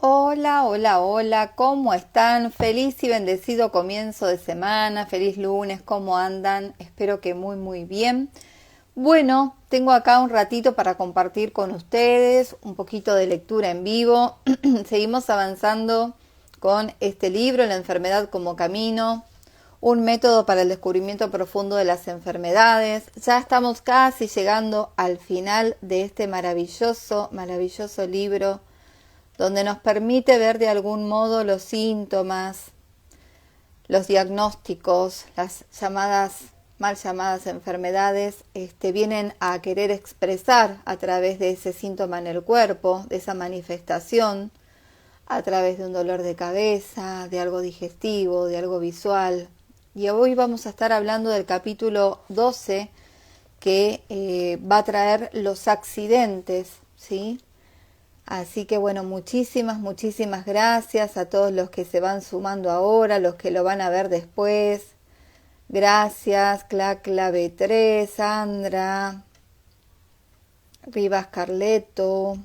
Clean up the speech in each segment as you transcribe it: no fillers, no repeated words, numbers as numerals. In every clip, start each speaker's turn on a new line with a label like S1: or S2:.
S1: Hola, hola, hola, ¿cómo están? Feliz y bendecido comienzo de semana, feliz lunes, ¿cómo andan? Espero que muy bien. Bueno, tengo acá un ratito para compartir con ustedes un poquito de lectura en vivo. Seguimos avanzando con este libro, La enfermedad como camino, un método para el descubrimiento profundo de las enfermedades. Ya estamos casi llegando al final de este maravilloso libro donde nos permite ver de algún modo los síntomas, los diagnósticos, las mal llamadas enfermedades, vienen a querer expresar a través de ese síntoma en el cuerpo, de esa manifestación, a través de un dolor de cabeza, de algo digestivo, de algo visual. Y hoy vamos a estar hablando del capítulo 12 que va a traer los accidentes, ¿sí? Así que bueno, muchísimas gracias a todos los que se van sumando ahora, los que lo van a ver después. Gracias, Clacla B3, Sandra, Rivas Carleto.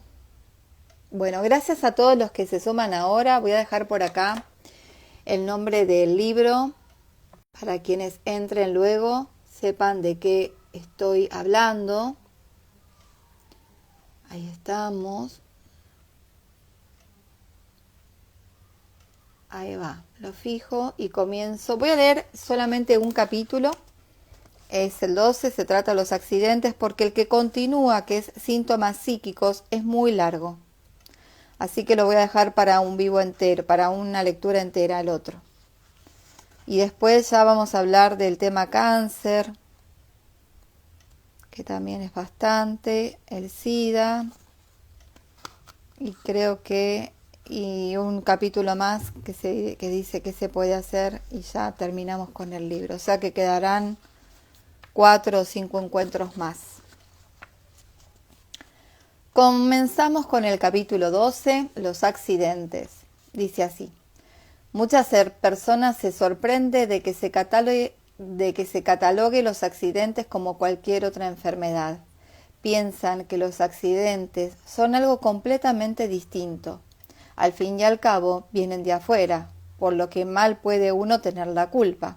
S1: Bueno, gracias a todos los que se suman ahora. Voy a dejar por acá el nombre del libro para quienes entren luego, sepan de qué estoy hablando. Ahí estamos. Ahí va, lo fijo y comienzo. Voy a leer solamente un capítulo, es el 12, se trata de los accidentes, porque el que continúa, que es síntomas psíquicos, es muy largo. Así que lo voy a dejar para un vivo entero, para una lectura entera el otro. Y después ya vamos a hablar del tema cáncer, que también es bastante, el SIDA, y creo que y un capítulo más que dice qué se puede hacer y ya terminamos con el libro. O sea que quedarán 4 o 5 encuentros más. Comenzamos con el capítulo 12, los accidentes. Dice así: muchas personas se sorprenden de que se catalogue los accidentes como cualquier otra enfermedad. Piensan que los accidentes son algo completamente distinto. Al fin y al cabo, vienen de afuera, por lo que mal puede uno tener la culpa.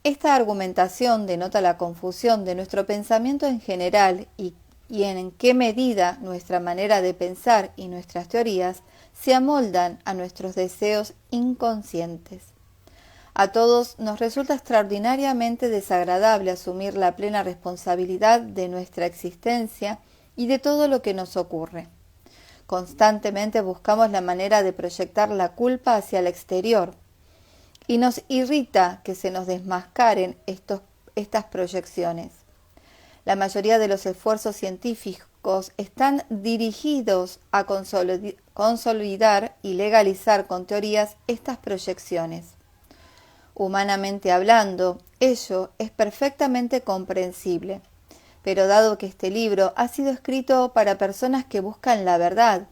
S1: Esta argumentación denota la confusión de nuestro pensamiento en general y en qué medida nuestra manera de pensar y nuestras teorías se amoldan a nuestros deseos inconscientes. A todos nos resulta extraordinariamente desagradable asumir la plena responsabilidad de nuestra existencia y de todo lo que nos ocurre. Constantemente buscamos la manera de proyectar la culpa hacia el exterior y nos irrita que se nos desmascaren estas proyecciones. La mayoría de los esfuerzos científicos están dirigidos a consolidar y legalizar con teorías estas proyecciones. Humanamente hablando, ello es perfectamente comprensible. Pero dado que este libro ha sido escrito para personas que buscan la verdad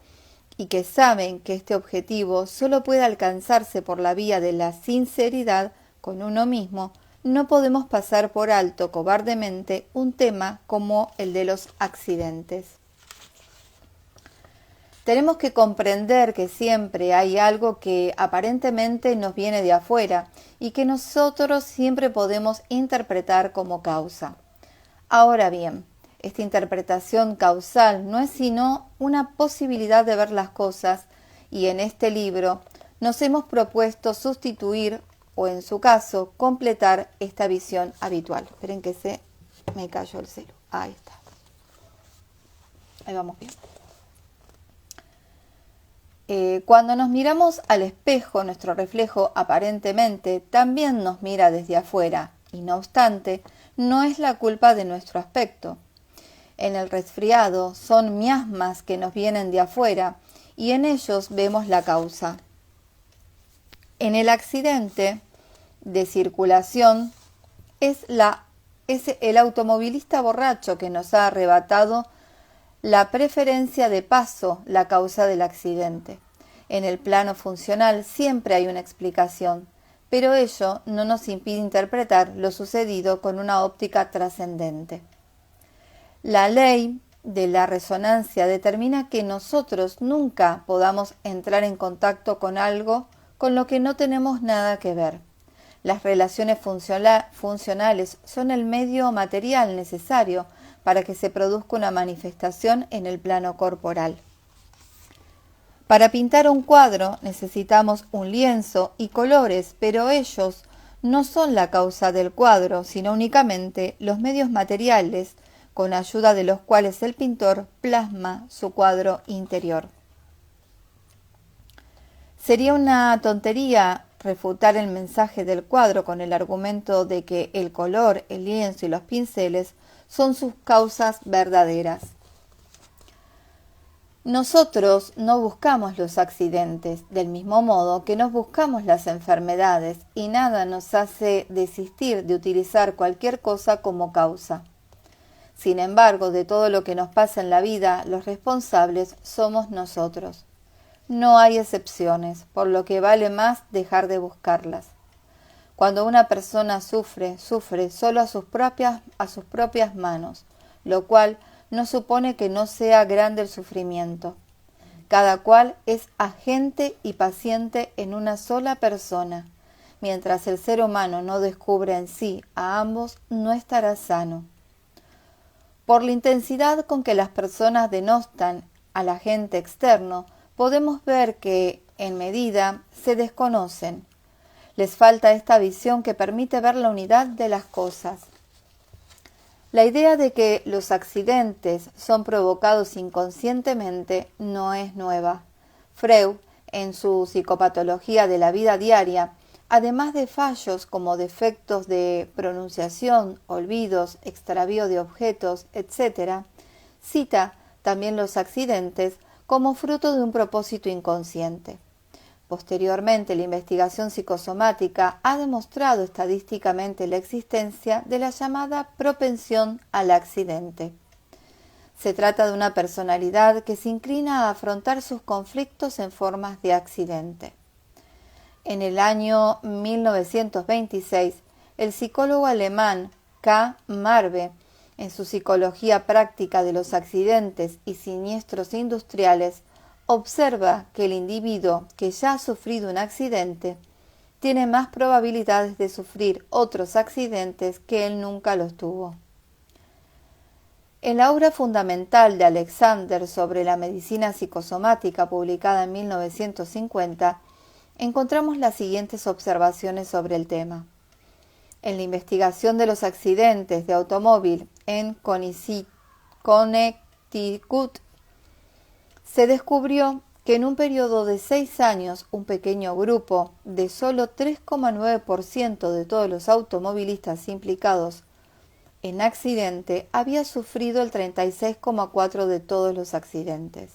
S1: y que saben que este objetivo solo puede alcanzarse por la vía de la sinceridad con uno mismo, no podemos pasar por alto cobardemente un tema como el de los accidentes. Tenemos que comprender que siempre hay algo que aparentemente nos viene de afuera y que nosotros siempre podemos interpretar como causa. Ahora bien, esta interpretación causal no es sino una posibilidad de ver las cosas y en este libro nos hemos propuesto sustituir o en su caso completar esta visión habitual. Esperen que se me cayó el celo. Ahí está. Ahí vamos bien. Cuando nos miramos al espejo, nuestro reflejo aparentemente también nos mira desde afuera y no obstante, no es la culpa de nuestro aspecto. En el resfriado son miasmas que nos vienen de afuera y en ellos vemos la causa. En el accidente de circulación es el automovilista borracho que nos ha arrebatado la preferencia de paso la causa del accidente. En el plano funcional siempre hay una explicación, pero ello no nos impide interpretar lo sucedido con una óptica trascendente. La ley de la resonancia determina que nosotros nunca podamos entrar en contacto con algo con lo que no tenemos nada que ver. Las relaciones funcionales son el medio material necesario para que se produzca una manifestación en el plano corporal. Para pintar un cuadro necesitamos un lienzo y colores, pero ellos no son la causa del cuadro, sino únicamente los medios materiales con ayuda de los cuales el pintor plasma su cuadro interior. Sería una tontería refutar el mensaje del cuadro con el argumento de que el color, el lienzo y los pinceles son sus causas verdaderas. Nosotros no buscamos los accidentes, del mismo modo que no buscamos las enfermedades, y nada nos hace desistir de utilizar cualquier cosa como causa. Sin embargo, de todo lo que nos pasa en la vida, los responsables somos nosotros. No hay excepciones, por lo que vale más dejar de buscarlas. Cuando una persona sufre solo a sus propias manos, lo cual no supone que no sea grande el sufrimiento. Cada cual es agente y paciente en una sola persona. Mientras el ser humano no descubre en sí a ambos, no estará sano. Por la intensidad con que las personas denostan al agente externo, podemos ver que, en medida, se desconocen. Les falta esta visión que permite ver la unidad de las cosas. La idea de que los accidentes son provocados inconscientemente no es nueva. Freud, en su psicopatología de la vida diaria, además de fallos como defectos de pronunciación, olvidos, extravío de objetos, etc., cita también los accidentes como fruto de un propósito inconsciente. Posteriormente, la investigación psicosomática ha demostrado estadísticamente la existencia de la llamada propensión al accidente. Se trata de una personalidad que se inclina a afrontar sus conflictos en formas de accidente. En el año 1926, el psicólogo alemán K. Marbe, en su Psicología práctica de los accidentes y siniestros industriales, observa que el individuo que ya ha sufrido un accidente tiene más probabilidades de sufrir otros accidentes que él nunca los tuvo. En la obra fundamental de Alexander sobre la medicina psicosomática, publicada en 1950, encontramos las siguientes observaciones sobre el tema. En la investigación de los accidentes de automóvil en Connecticut, se descubrió que en un periodo de 6 años un pequeño grupo de solo 3,9% de todos los automovilistas implicados en accidente había sufrido el 36,4% de todos los accidentes.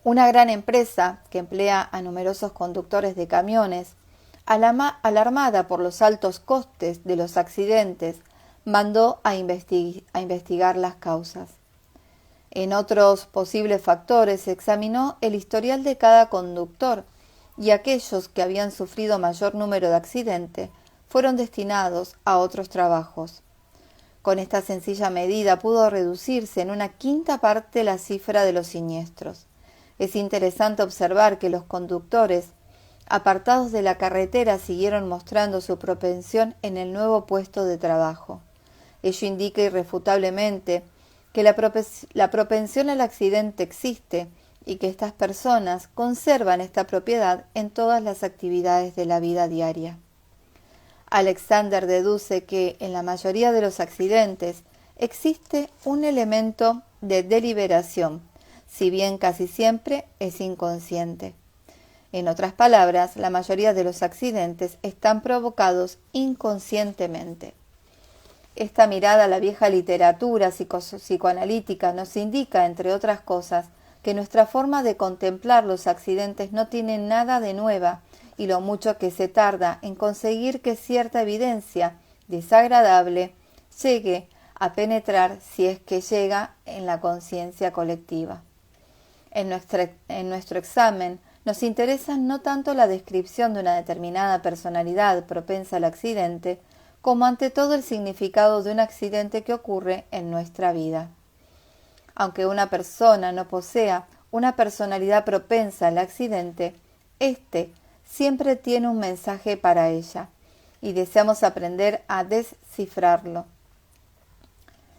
S1: Una gran empresa que emplea a numerosos conductores de camiones, alarmada por los altos costes de los accidentes, mandó a investigar las causas. En otros posibles factores se examinó el historial de cada conductor y aquellos que habían sufrido mayor número de accidentes fueron destinados a otros trabajos. Con esta sencilla medida pudo reducirse en una quinta parte la cifra de los siniestros. Es interesante observar que los conductores apartados de la carretera siguieron mostrando su propensión en el nuevo puesto de trabajo. Ello indica irrefutablemente que la propensión al accidente existe y que estas personas conservan esta propiedad en todas las actividades de la vida diaria. Alexander deduce que en la mayoría de los accidentes existe un elemento de deliberación, si bien casi siempre es inconsciente. En otras palabras, la mayoría de los accidentes están provocados inconscientemente. Esta mirada a la vieja literatura psicoanalítica nos indica, entre otras cosas, que nuestra forma de contemplar los accidentes no tiene nada de nueva y lo mucho que se tarda en conseguir que cierta evidencia desagradable llegue a penetrar, si es que llega, en la conciencia colectiva. En nuestro examen nos interesa no tanto la descripción de una determinada personalidad propensa al accidente, como ante todo el significado de un accidente que ocurre en nuestra vida. Aunque una persona no posea una personalidad propensa al accidente, éste siempre tiene un mensaje para ella, y deseamos aprender a descifrarlo.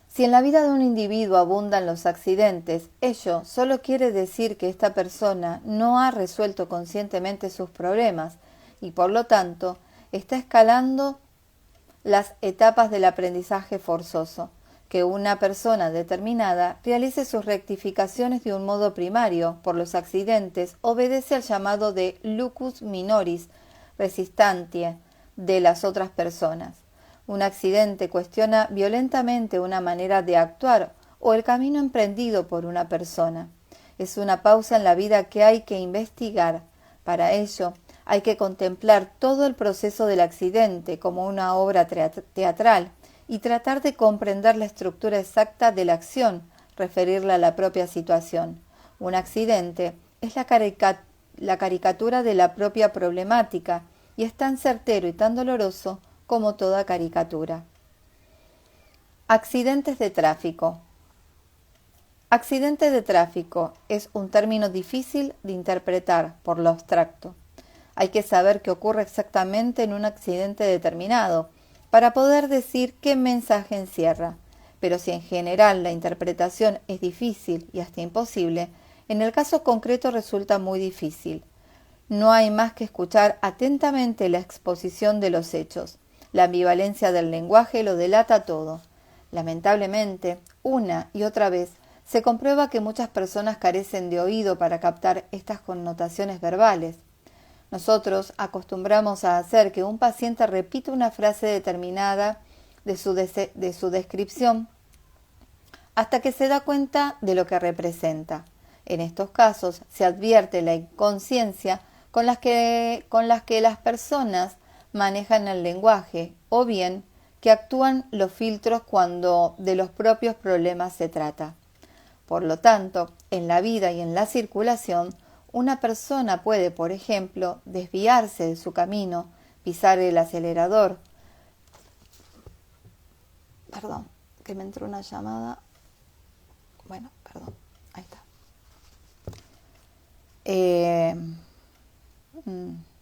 S1: Si en la vida de un individuo abundan los accidentes, ello solo quiere decir que esta persona no ha resuelto conscientemente sus problemas y por lo tanto está escalando las etapas del aprendizaje forzoso. Que una persona determinada realice sus rectificaciones de un modo primario por los accidentes obedece al llamado de lucus minoris resistantia de las otras personas. Un accidente cuestiona violentamente una manera de actuar o el camino emprendido por una persona. Es una pausa en la vida que hay que investigar. Para ello, hay que contemplar todo el proceso del accidente como una obra teatral y tratar de comprender la estructura exacta de la acción, referirla a la propia situación. Un accidente es la caricatura de la propia problemática y es tan certero y tan doloroso como toda caricatura. Accidentes de tráfico. Accidente de tráfico es un término difícil de interpretar por lo abstracto. Hay que saber qué ocurre exactamente en un accidente determinado para poder decir qué mensaje encierra. Pero si en general la interpretación es difícil y hasta imposible, en el caso concreto resulta muy difícil. No hay más que escuchar atentamente la exposición de los hechos. La ambivalencia del lenguaje lo delata todo. Lamentablemente, una y otra vez, se comprueba que muchas personas carecen de oído para captar estas connotaciones verbales. Nosotros acostumbramos a hacer que un paciente repita una frase determinada de su descripción hasta que se da cuenta de lo que representa. En estos casos se advierte la inconsciencia con las que las personas manejan el lenguaje o bien que actúan los filtros cuando de los propios problemas se trata. Por lo tanto, en la vida y en la circulación, una persona puede, por ejemplo, desviarse de su camino, pisar el acelerador. Perdón, que me entró una llamada. Bueno, perdón, ahí está.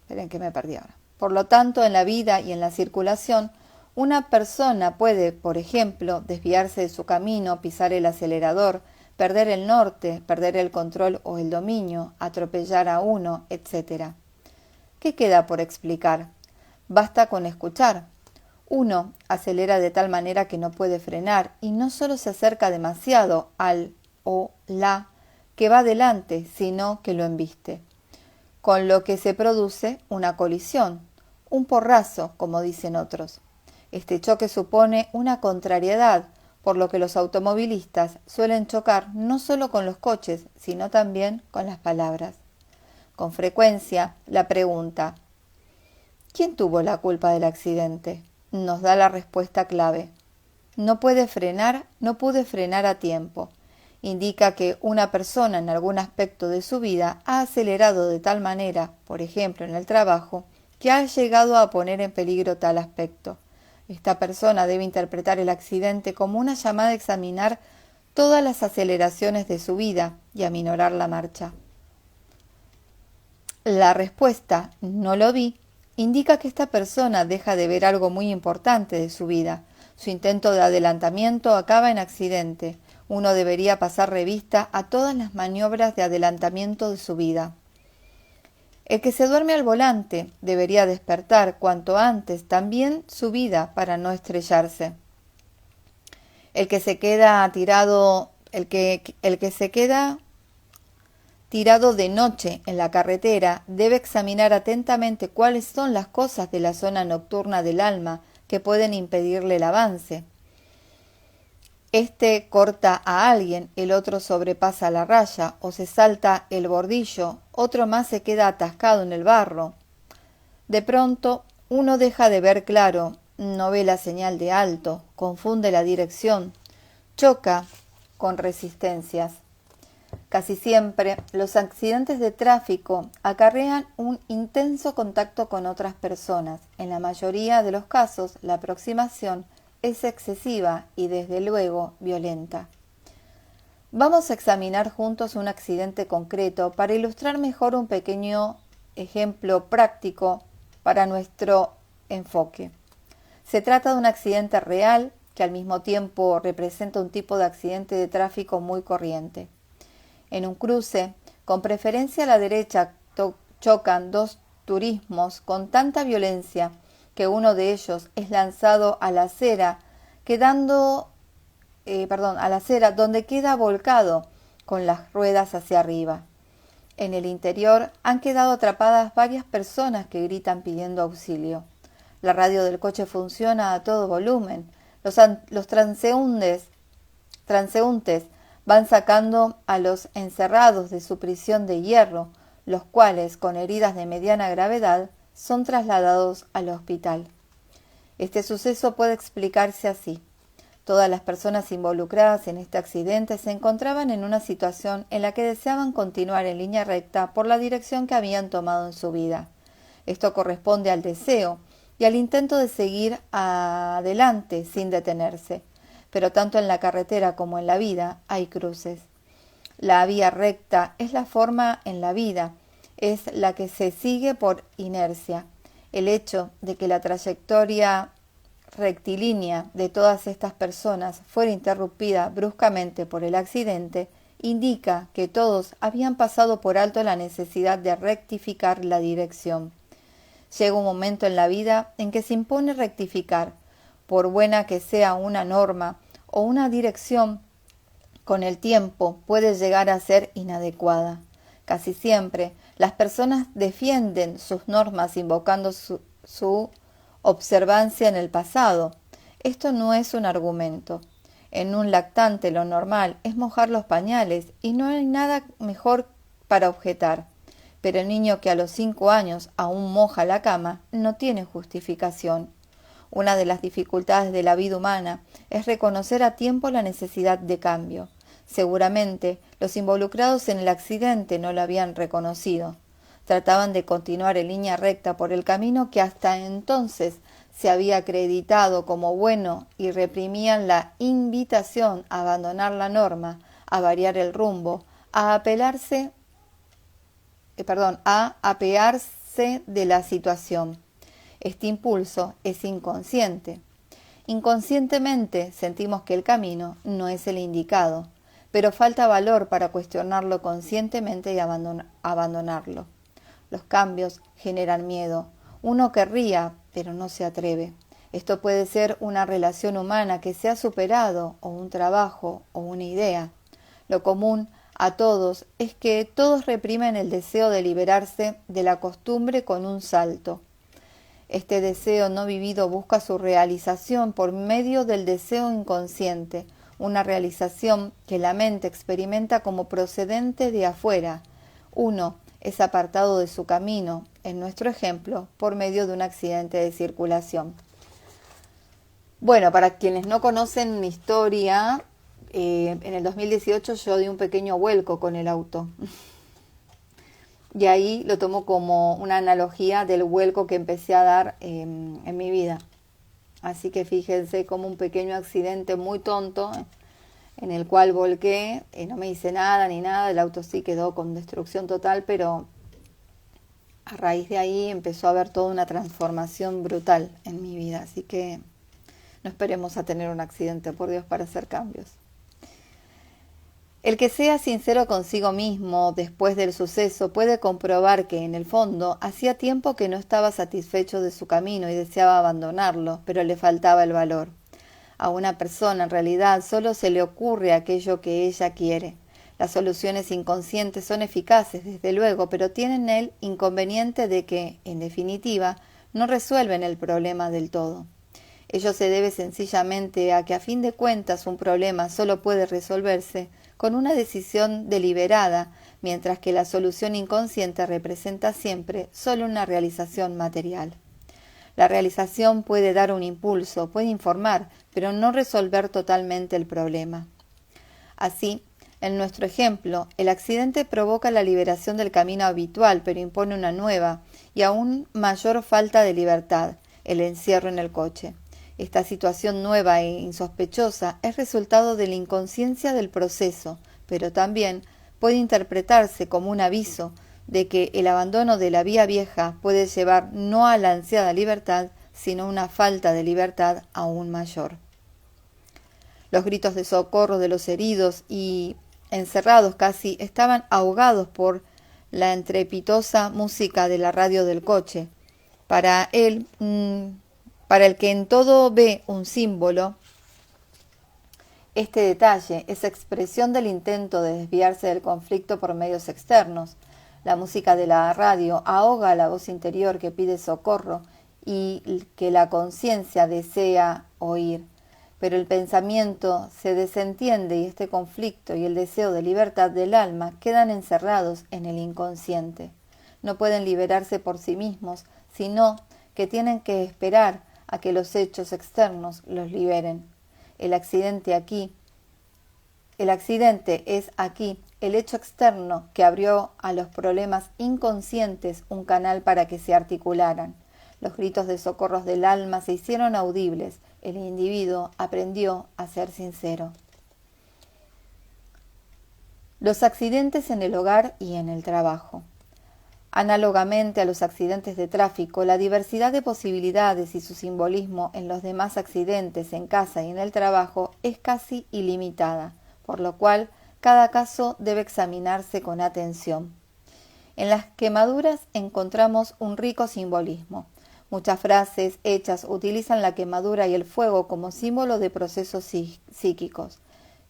S1: Esperen que me perdí ahora. Por lo tanto, en la vida y en la circulación, una persona puede, por ejemplo, desviarse de su camino, pisar el acelerador, perder el norte, perder el control o el dominio, atropellar a uno, etc. ¿Qué queda por explicar? Basta con escuchar. Uno acelera de tal manera que no puede frenar y no solo se acerca demasiado al o la que va delante, sino que lo embiste. Con lo que se produce una colisión, un porrazo, como dicen otros. Este choque supone una contrariedad, por lo que los automovilistas suelen chocar no solo con los coches, sino también con las palabras. Con frecuencia, la pregunta ¿quién tuvo la culpa del accidente? Nos da la respuesta clave. No pude frenar a tiempo. Indica que una persona en algún aspecto de su vida ha acelerado de tal manera, por ejemplo en el trabajo, que ha llegado a poner en peligro tal aspecto. Esta persona debe interpretar el accidente como una llamada a examinar todas las aceleraciones de su vida y a minorar la marcha. La respuesta «no lo vi» indica que esta persona deja de ver algo muy importante de su vida. Su intento de adelantamiento acaba en accidente. Uno debería pasar revista a todas las maniobras de adelantamiento de su vida. El que se duerme al volante debería despertar cuanto antes también su vida para no estrellarse. El que se queda tirado de noche en la carretera debe examinar atentamente cuáles son las cosas de la zona nocturna del alma que pueden impedirle el avance. Este corta a alguien, el otro sobrepasa la raya o se salta el bordillo, otro más se queda atascado en el barro. De pronto, uno deja de ver claro, no ve la señal de alto, confunde la dirección, choca con resistencias. Casi siempre, los accidentes de tráfico acarrean un intenso contacto con otras personas. En la mayoría de los casos, la aproximación es excesiva y, desde luego, violenta. Vamos a examinar juntos un accidente concreto para ilustrar mejor un pequeño ejemplo práctico para nuestro enfoque. Se trata de un accidente real que al mismo tiempo representa un tipo de accidente de tráfico muy corriente. En un cruce, con preferencia a la derecha, chocan dos turismos con tanta violencia que uno de ellos es lanzado a la acera, donde queda volcado con las ruedas hacia arriba. En el interior han quedado atrapadas varias personas que gritan pidiendo auxilio. La radio del coche funciona a todo volumen. Los transeúntes van sacando a los encerrados de su prisión de hierro, los cuales, con heridas de mediana gravedad, son trasladados al hospital. Este suceso puede explicarse así. Todas las personas involucradas en este accidente se encontraban en una situación en la que deseaban continuar en línea recta por la dirección que habían tomado en su vida. Esto corresponde al deseo y al intento de seguir adelante sin detenerse. Pero tanto en la carretera como en la vida hay cruces. La vía recta es la forma en la vida, es la que se sigue por inercia. El hecho de que la trayectoria rectilínea de todas estas personas fuera interrumpida bruscamente por el accidente indica que todos habían pasado por alto la necesidad de rectificar la dirección. Llega un momento en la vida en que se impone rectificar, por buena que sea una norma o una dirección, con el tiempo puede llegar a ser inadecuada. Casi siempre, las personas defienden sus normas invocando su observancia en el pasado. Esto no es un argumento. En un lactante lo normal es mojar los pañales y no hay nada mejor para objetar. Pero el niño que a los 5 años aún moja la cama no tiene justificación. Una de las dificultades de la vida humana es reconocer a tiempo la necesidad de cambio. Seguramente los involucrados en el accidente no lo habían reconocido. Trataban de continuar en línea recta por el camino que hasta entonces se había acreditado como bueno y reprimían la invitación a abandonar la norma, a variar el rumbo, a apearse de la situación. Este impulso es inconsciente. Inconscientemente sentimos que el camino no es el indicado, pero falta valor para cuestionarlo conscientemente y abandonarlo. Los cambios generan miedo. Uno querría, pero no se atreve. Esto puede ser una relación humana que se ha superado, o un trabajo, o una idea. Lo común a todos es que todos reprimen el deseo de liberarse de la costumbre con un salto. Este deseo no vivido busca su realización por medio del deseo inconsciente, una realización que la mente experimenta como procedente de afuera. Uno es apartado de su camino, en nuestro ejemplo, por medio de un accidente de circulación. Bueno, para quienes no conocen mi historia, en el 2018 yo di un pequeño vuelco con el auto. Y ahí lo tomo como una analogía del vuelco que empecé a dar en mi vida. Así que fíjense, como un pequeño accidente muy tonto en el cual volqué, no me hice nada ni nada, el auto sí quedó con destrucción total, pero a raíz de ahí empezó a haber toda una transformación brutal en mi vida. Así que no esperemos a tener un accidente, por Dios, para hacer cambios. El que sea sincero consigo mismo después del suceso puede comprobar que, en el fondo, hacía tiempo que no estaba satisfecho de su camino y deseaba abandonarlo, pero le faltaba el valor. A una persona, en realidad, solo se le ocurre aquello que ella quiere. Las soluciones inconscientes son eficaces, desde luego, pero tienen el inconveniente de que, en definitiva, no resuelven el problema del todo. Ello se debe sencillamente a que, a fin de cuentas, un problema solo puede resolverse con una decisión deliberada, mientras que la solución inconsciente representa siempre solo una realización material. La realización puede dar un impulso, puede informar, pero no resolver totalmente el problema. Así, En nuestro ejemplo, el accidente provoca la liberación del camino habitual, pero impone una nueva y aún mayor falta de libertad, el encierro en el coche. Esta situación nueva e insospechosa es resultado de la inconsciencia del proceso, pero también puede interpretarse como un aviso de que el abandono de la vía vieja puede llevar no a la ansiada libertad, sino a una falta de libertad aún mayor. Los gritos de socorro de los heridos y encerrados casi estaban ahogados por la estrepitosa música de la radio del coche. Para el que en todo ve un símbolo, este detalle es expresión del intento de desviarse del conflicto por medios externos. La música de la radio ahoga la voz interior que pide socorro y que la conciencia desea oír. Pero el pensamiento se desentiende y este conflicto y el deseo de libertad del alma quedan encerrados en el inconsciente. No pueden liberarse por sí mismos, sino que tienen que esperar a que los hechos externos los liberen. El accidente es aquí el hecho externo que abrió a los problemas inconscientes un canal para que se articularan. Los gritos de socorros del alma se hicieron audibles. El individuo aprendió a ser sincero. Los accidentes en el hogar y en el trabajo. Análogamente a los accidentes de tráfico, la diversidad de posibilidades y su simbolismo en los demás accidentes en casa y en el trabajo es casi ilimitada, por lo cual cada caso debe examinarse con atención. En las quemaduras encontramos un rico simbolismo. Muchas frases hechas utilizan la quemadura y el fuego como símbolo de procesos psíquicos.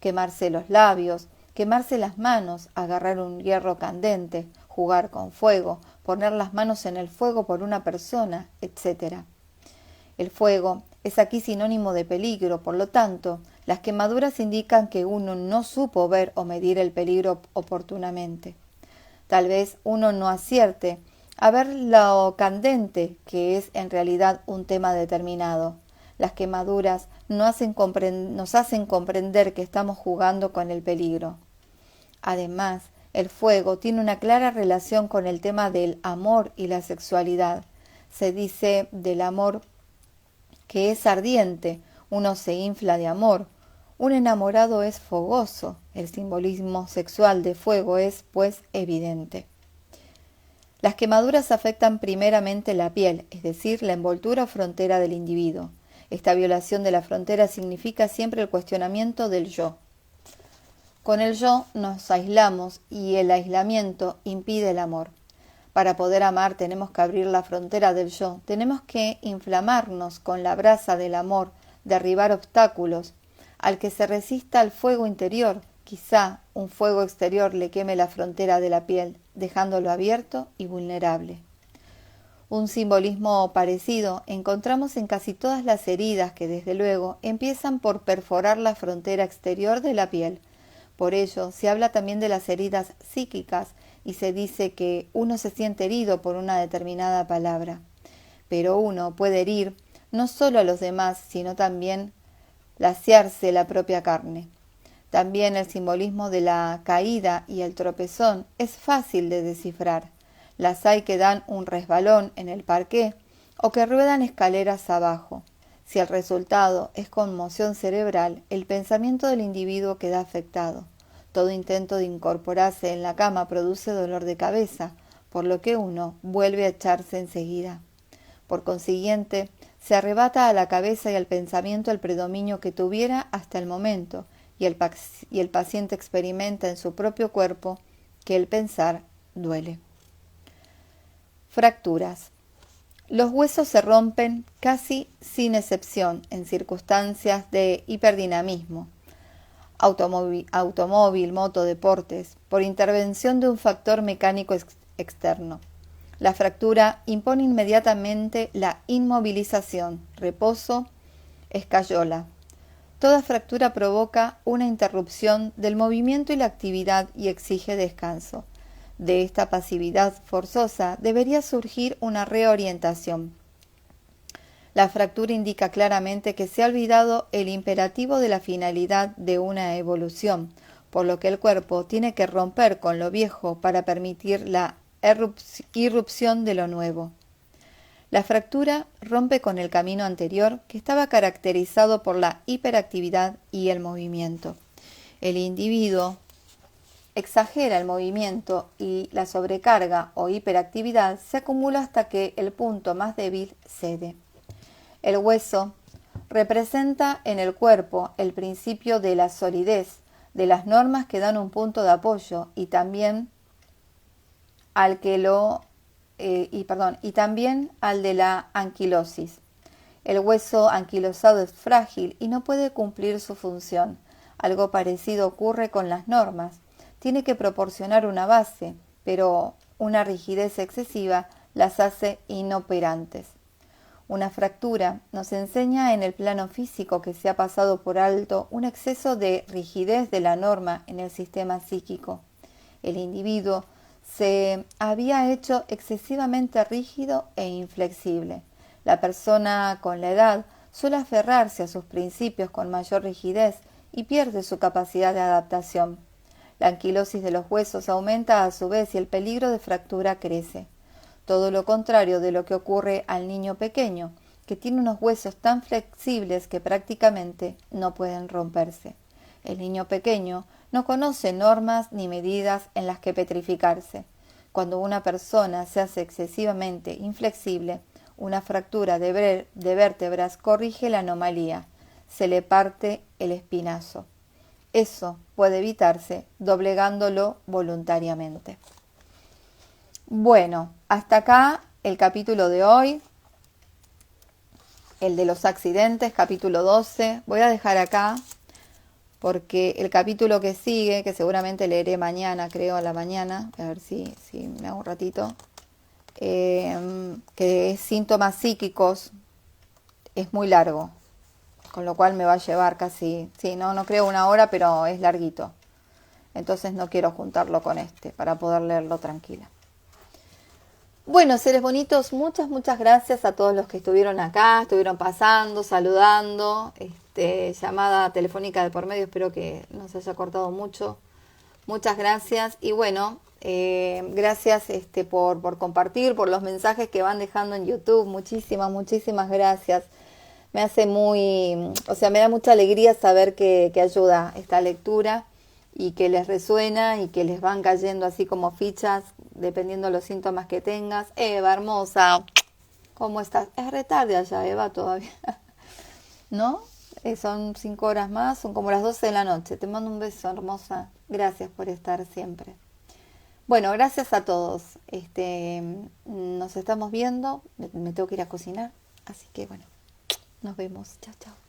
S1: Quemarse los labios, quemarse las manos, agarrar un hierro candente, jugar con fuego, poner las manos en el fuego por una persona, etc. El fuego es aquí sinónimo de peligro, por lo tanto, las quemaduras indican que uno no supo ver o medir el peligro oportunamente. Tal vez uno no acierte a ver lo candente que es en realidad un tema determinado. Las quemaduras nos hacen comprender que estamos jugando con el peligro. Además, el fuego tiene una clara relación con el tema del amor y la sexualidad. Se dice del amor que es ardiente, uno se infla de amor. Un enamorado es fogoso. El simbolismo sexual de fuego es, pues, evidente. Las quemaduras afectan primeramente la piel, es decir, la envoltura o frontera del individuo. Esta violación de la frontera significa siempre el cuestionamiento del yo. Con el yo nos aislamos y el aislamiento impide el amor. Para poder amar tenemos que abrir la frontera del yo, tenemos que inflamarnos con la brasa del amor, derribar obstáculos. Al que se resista al fuego interior, quizá un fuego exterior le queme la frontera de la piel, dejándolo abierto y vulnerable. Un simbolismo parecido encontramos en casi todas las heridas que, desde luego, empiezan por perforar la frontera exterior de la piel. Por ello, se habla también de las heridas psíquicas y se dice que uno se siente herido por una determinada palabra. Pero uno puede herir no solo a los demás, sino también laciarse la propia carne. También el simbolismo de la caída y el tropezón es fácil de descifrar. Las hay que dan un resbalón en el parqué o que ruedan escaleras abajo. Si el resultado es conmoción cerebral, el pensamiento del individuo queda afectado. Todo intento de incorporarse en la cama produce dolor de cabeza, por lo que uno vuelve a echarse enseguida. Por consiguiente, se arrebata a la cabeza y al pensamiento el predominio que tuviera hasta el momento, y el paciente experimenta en su propio cuerpo que el pensar duele. Fracturas. Los huesos se rompen casi sin excepción en circunstancias de hiperdinamismo, automóvil, moto, deportes, por intervención de un factor mecánico externo. La fractura impone inmediatamente la inmovilización, reposo, escayola. Toda fractura provoca una interrupción del movimiento y la actividad y exige descanso. De esta pasividad forzosa debería surgir una reorientación. La fractura indica claramente que se ha olvidado el imperativo de la finalidad de una evolución, por lo que el cuerpo tiene que romper con lo viejo para permitir la irrupción de lo nuevo. La fractura rompe con el camino anterior, que estaba caracterizado por la hiperactividad y el movimiento. El individuo exagera el movimiento y la sobrecarga o hiperactividad se acumula hasta que el punto más débil cede. El hueso representa en el cuerpo el principio de la solidez, de las normas que dan un punto de apoyo y también al de la anquilosis. El hueso anquilosado es frágil y no puede cumplir su función. Algo parecido ocurre con las normas. Tiene que proporcionar una base, pero una rigidez excesiva las hace inoperantes. Una fractura nos enseña en el plano físico que se ha pasado por alto un exceso de rigidez de la norma en el sistema psíquico. El individuo se había hecho excesivamente rígido e inflexible. La persona con la edad suele aferrarse a sus principios con mayor rigidez y pierde su capacidad de adaptación. La anquilosis de los huesos aumenta a su vez y el peligro de fractura crece. Todo lo contrario de lo que ocurre al niño pequeño, que tiene unos huesos tan flexibles que prácticamente no pueden romperse. El niño pequeño no conoce normas ni medidas en las que petrificarse. Cuando una persona se hace excesivamente inflexible, una fractura de vértebras corrige la anomalía. Se le parte el espinazo. Eso puede evitarse doblegándolo voluntariamente. Bueno, hasta acá el capítulo de hoy, el de los accidentes, capítulo 12. Voy a dejar acá porque el capítulo que sigue, que seguramente leeré mañana, creo a la mañana, a ver si me hago un ratito, que es síntomas psíquicos, es muy largo, con lo cual me va a llevar casi, no creo una hora, pero es larguito. Entonces no quiero juntarlo con este para poder leerlo tranquila. Bueno, seres bonitos, muchas gracias a todos los que estuvieron acá, estuvieron pasando, saludando, llamada telefónica de por medio, espero que no se haya cortado mucho. Muchas gracias y bueno, gracias por compartir, por los mensajes que van dejando en YouTube, muchísimas gracias. Me hace me da mucha alegría saber que ayuda esta lectura y que les resuena y que les van cayendo así como fichas dependiendo de los síntomas que tengas. Eva, hermosa, ¿cómo estás? Es re tarde allá, Eva, todavía, ¿no? Son 5 horas más, son como las 12 de la noche. Te mando un beso, hermosa. Gracias por estar siempre. Bueno, gracias a todos. Nos estamos viendo. Me tengo que ir a cocinar, así que bueno, nos vemos. Chao, chao.